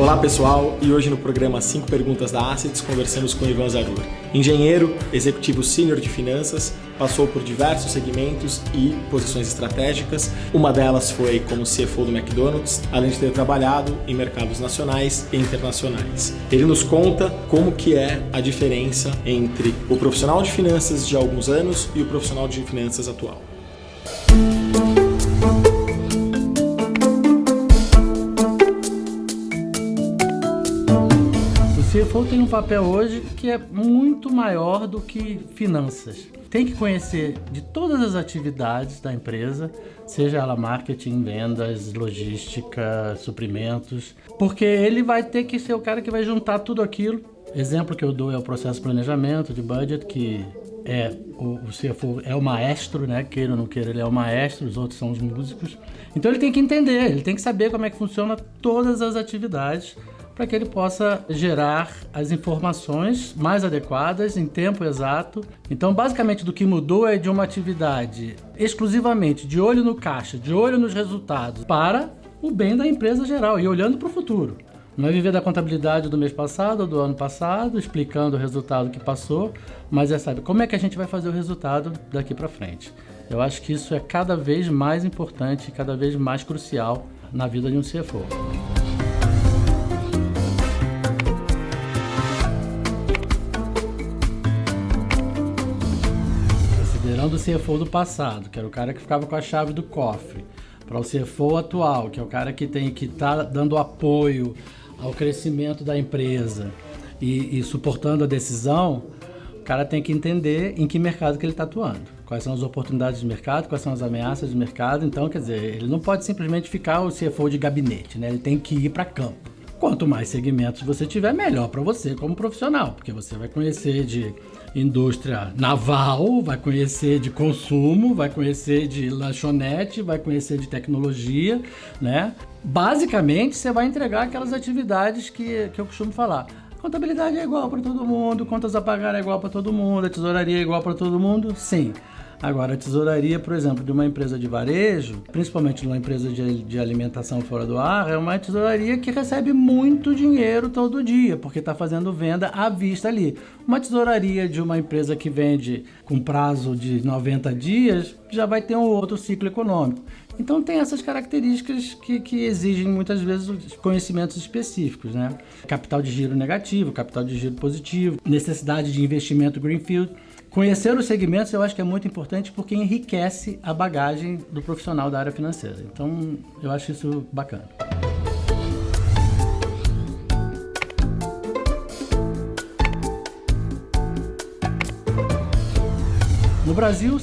Olá pessoal, e hoje no programa 5 Perguntas da Assets conversamos com Ivan Zarur. Engenheiro, executivo sênior de finanças, passou por diversos segmentos e posições estratégicas. Uma delas foi como CFO do McDonald's, além de ter trabalhado em mercados nacionais e internacionais. Ele nos conta como que é a diferença entre o profissional de finanças de alguns anos e o profissional de finanças atual. O CFO tem um papel hoje que é muito maior do que finanças. Tem que conhecer de todas as atividades da empresa, seja ela marketing, vendas, logística, suprimentos, porque ele vai ter que ser o cara que vai juntar tudo aquilo. Exemplo que eu dou é o processo de planejamento, de budget, que o CFO é o maestro, né? Queira ou não queira, ele é o maestro, os outros são os músicos. Então ele tem que entender, ele tem que saber como é que funciona todas as atividades, para que ele possa gerar as informações mais adequadas em tempo exato. Então, basicamente, do que mudou é de uma atividade exclusivamente de olho no caixa, de olho nos resultados, para o bem da empresa geral e olhando para o futuro. Não é viver da contabilidade do mês passado ou do ano passado, explicando o resultado que passou, mas sabe, como é que a gente vai fazer o resultado daqui para frente. Eu acho que isso é cada vez mais importante, cada vez mais crucial na vida de um CFO. Do CFO do passado, que era o cara que ficava com a chave do cofre, para o CFO atual, que é o cara que tem que estar dando apoio ao crescimento da empresa e suportando a decisão, o cara tem que entender em que mercado que ele está atuando, quais são as oportunidades de mercado, quais são as ameaças de mercado. Então, quer dizer, ele não pode simplesmente ficar o CFO de gabinete, né? Ele tem que ir para campo. Quanto mais segmentos você tiver, melhor para você como profissional, porque você vai conhecer de indústria naval, vai conhecer de consumo, vai conhecer de lanchonete, vai conhecer de tecnologia, né? Basicamente, você vai entregar aquelas atividades que eu costumo falar. Contabilidade é igual para todo mundo, contas a pagar é igual para todo mundo, a tesouraria é igual para todo mundo, sim. Agora, a tesouraria, por exemplo, de uma empresa de varejo, principalmente de uma empresa de alimentação fora do ar, é uma tesouraria que recebe muito dinheiro todo dia, porque está fazendo venda à vista ali. Uma tesouraria de uma empresa que vende com prazo de 90 dias, já vai ter um outro ciclo econômico. Então tem essas características que exigem muitas vezes conhecimentos específicos, né? Capital de giro negativo, capital de giro positivo, necessidade de investimento greenfield. Conhecer os segmentos eu acho que é muito importante porque enriquece a bagagem do profissional da área financeira. Então eu acho isso bacana. No Brasil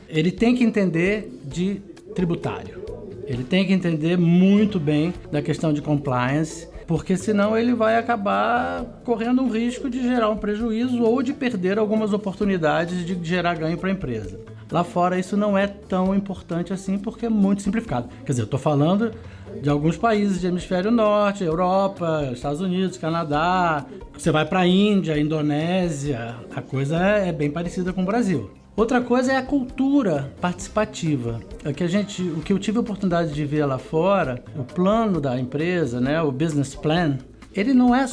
ele tem que entender de tributário. Ele tem que entender muito bem da questão de compliance, porque senão ele vai acabar correndo um risco de gerar um prejuízo ou de perder algumas oportunidades de gerar ganho para a empresa. Lá fora isso não é tão importante assim porque é muito simplificado. Quer dizer, eu estou falando de alguns países de hemisfério norte, Europa, Estados Unidos, Canadá. Você vai para a Índia, Indonésia, a coisa é bem parecida com o Brasil. Outra coisa é a cultura participativa. O que eu tive a oportunidade de ver lá fora, o plano da empresa, né, o business plan, ele não é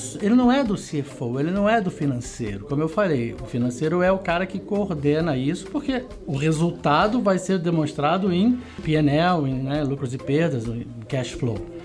do CFO, ele não é do financeiro. Como eu falei, o financeiro é o cara que coordena isso, porque o resultado vai ser demonstrado em P&L, né, lucros e perdas, em cash flow.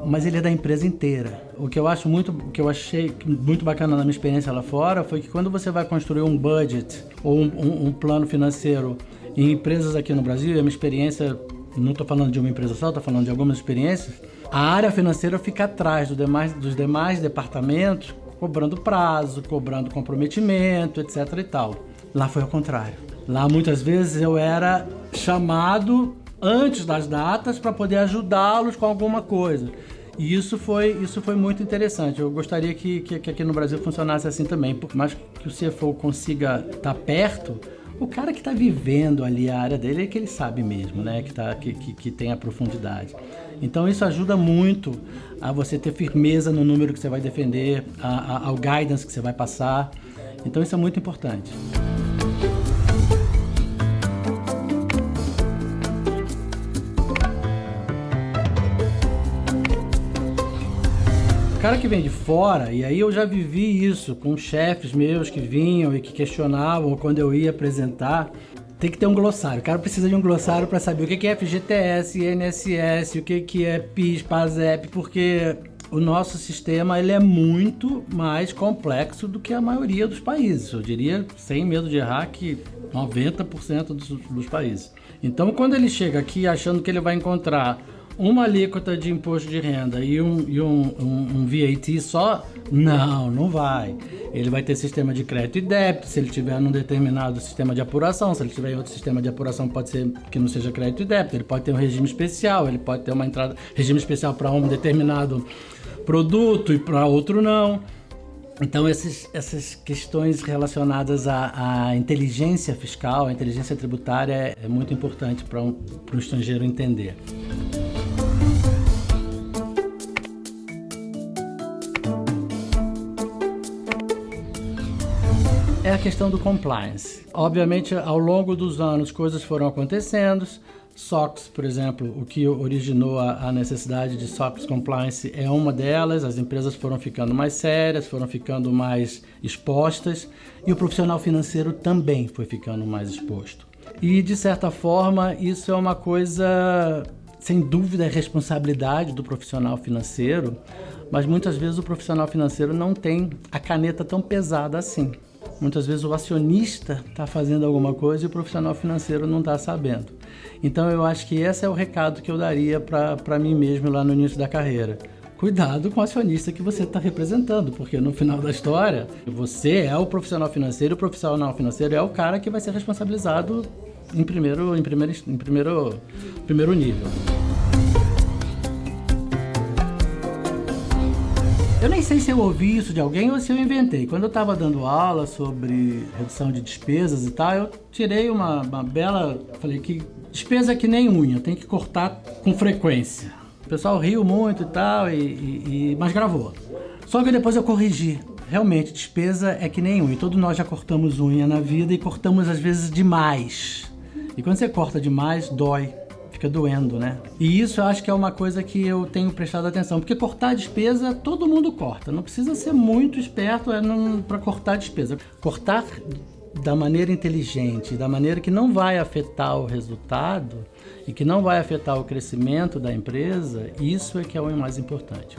Mas ele é da empresa inteira. O que eu achei muito bacana na minha experiência lá fora foi que quando você vai construir um budget ou um plano financeiro em empresas aqui no Brasil, e a minha experiência, não estou falando de uma empresa só, estou falando de algumas experiências, a área financeira fica atrás dos demais departamentos, cobrando prazo, cobrando comprometimento, etc. e tal. Lá foi ao contrário. Lá muitas vezes eu era chamado antes das datas para poder ajudá-los com alguma coisa. E isso foi muito interessante. Eu gostaria que aqui no Brasil funcionasse assim também. Por mais que o CFO consiga estar perto, o cara que está vivendo ali a área dele é que ele sabe mesmo, né? Que tem a profundidade. Então isso ajuda muito a você ter firmeza no número que você vai defender, ao guidance que você vai passar. Então isso é muito importante. cara que vem de fora, e aí eu já vivi isso com chefes meus que vinham e que questionavam quando eu ia apresentar, tem que ter um glossário. O cara precisa de um glossário para saber o que é FGTS, INSS, o que é PIS, PASEP, porque o nosso sistema ele é muito mais complexo do que a maioria dos países. Eu diria, sem medo de errar, que 90% dos países. Então, quando ele chega aqui achando que ele vai encontrar uma alíquota de imposto de renda e um VAT só, não vai. Ele vai ter sistema de crédito e débito, se ele tiver num determinado sistema de apuração, se ele tiver em outro sistema de apuração pode ser que não seja crédito e débito, ele pode ter um regime especial, ele pode ter uma entrada, regime especial para um determinado produto e para outro não. Então essas questões relacionadas à inteligência fiscal, à inteligência tributária é muito importante para um estrangeiro entender. É a questão do compliance. Obviamente, ao longo dos anos, coisas foram acontecendo. SOX, por exemplo, o que originou a necessidade de SOX Compliance é uma delas. As empresas foram ficando mais sérias, foram ficando mais expostas e o profissional financeiro também foi ficando mais exposto. E, de certa forma, isso é uma coisa, sem dúvida, é responsabilidade do profissional financeiro, mas muitas vezes o profissional financeiro não tem a caneta tão pesada assim. Muitas vezes o acionista está fazendo alguma coisa e o profissional financeiro não está sabendo. Então eu acho que esse é o recado que eu daria para mim mesmo lá no início da carreira. Cuidado com o acionista que você está representando, porque no final da história você é o profissional financeiro e o profissional financeiro é o cara que vai ser responsabilizado em primeiro nível. Eu nem sei se eu ouvi isso de alguém ou se eu inventei. Quando eu estava dando aula sobre redução de despesas e tal, eu tirei uma bela... Falei que despesa é que nem unha, tem que cortar com frequência. O pessoal riu muito e tal, mas gravou. Só que depois eu corrigi. Realmente, despesa é que nem unha. Todos nós já cortamos unha na vida e cortamos às vezes demais. E quando você corta demais, dói. Fica doendo, né? E isso eu acho que é uma coisa que eu tenho prestado atenção, porque cortar a despesa, todo mundo corta. Não precisa ser muito esperto para cortar a despesa. Cortar da maneira inteligente, da maneira que não vai afetar o resultado e que não vai afetar o crescimento da empresa, isso é que é o mais importante.